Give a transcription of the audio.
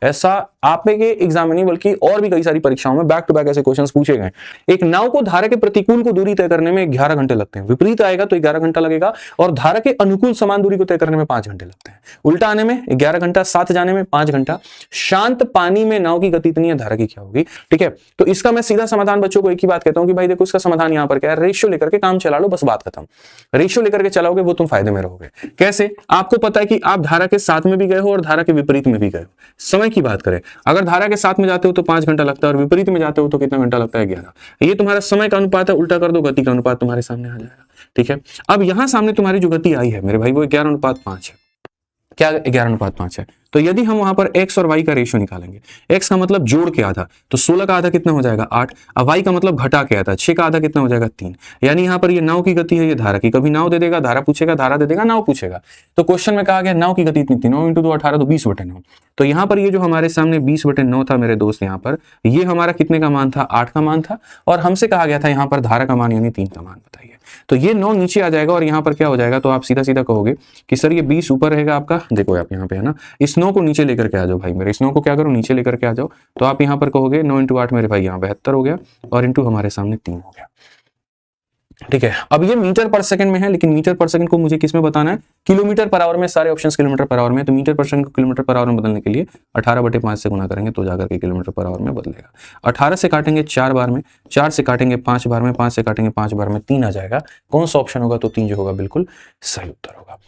ऐसा आप के एग्जाम में नहीं बल्कि और भी कई सारी परीक्षाओं में बैक टू बैक ऐसे क्वेश्चंस पूछे गए। एक नाव को धारा के प्रतिकूल को दूरी तय करने में 11 घंटे लगते हैं, विपरीत आएगा तो 11 घंटा लगेगा, और धारा के अनुकूल समान दूरी को तय करने में 5 घंटे लगते हैं। उल्टा आने में 11 घंटा, साथ जाने में 5 घंटा। शांत पानी में नाव की गति इतनी है, धारा की क्या होगी? ठीक है, तो इसका मैं सीधा समाधान बच्चों को एक ही बात कहता हूं कि भाई देखो इसका समाधान यहां पर क्या है, रेशियो लेकर के काम चला लो, बस बात खत्म। रेशियो लेकर के चलाओगे वो तुम फायदे में रहोगे। कैसे? आपको पता है कि आप धारा के साथ में भी गए हो और धारा के विपरीत में भी गए हो। समय की बात करें, अगर धारा के साथ में जाते हो तो 5 घंटा लगता है और विपरीत में जाते हो तो कितना घंटा लगता है? 11। ये तुम्हारा समय का अनुपात है, उल्टा कर दो गति का अनुपात तुम्हारे सामने आ जाएगा। ठीक है, अब यहां सामने तुम्हारी जो गति आई है मेरे भाई वो 11:5 है। क्या 11:5 है? तो यदि हम वहां पर x और y का रेशियो निकालेंगे, x का मतलब जोड़ के आधा, तो 16 का आधा कितना हो जाएगा? 8। अब y का मतलब घटा के आधा, 6 का आधा कितना हो जाएगा? 3। यानी यहां पर ये नाव की गति है, ये धारा की। कभी नाव दे देगा, धारा पूछेगा, धारा दे देगा, नाव पूछेगा। तो क्वेश्चन में कहा गया नाव की गति इतनी थी, 9 × 2 18 तो 20/9। तो यहां पर ये जो हमारे सामने 20/9 था मेरे दोस्त, यहाँ पर ये हमारा कितने का मान था? 8 का मान था, और हमसे कहा गया था यहाँ पर धारा का मान यानी 3 का मान बताइए। तो ये 9 नीचे आ जाएगा और यहाँ पर क्या हो जाएगा? तो आप सीधा सीधा कहोगे कि सर ये 20 ऊपर रहेगा आपका। देखो आप यहाँ पे है ना, इस 9 को नीचे लेकर के आ जाओ भाई मेरे, इस 9 को क्या करो? नीचे लेकर के आ जाओ। तो आप यहाँ पर कहोगे 9 × 8 मेरे भाई यहाँ 72 हो गया, और इंटू हमारे सामने 3 हो गया। ठीक है, अब ये मीटर पर सेकंड में है, लेकिन मीटर पर सेकंड को मुझे किस में बताना है? किलोमीटर पर आवर में। सारे ऑप्शंस किलोमीटर पर आवर में, तो मीटर पर सेकंड को किलोमीटर पर आवर में बदलने के लिए 18/5 से गुना करेंगे तो जाकर के किलोमीटर पर आवर में बदलेगा। 18 से काटेंगे 4 बार में, 4 से काटेंगे 5 बार में, 5 से काटेंगे 5 बार में, 3 आ जाएगा। कौन सा ऑप्शन होगा? तो 3 जो होगा बिल्कुल सही उत्तर होगा।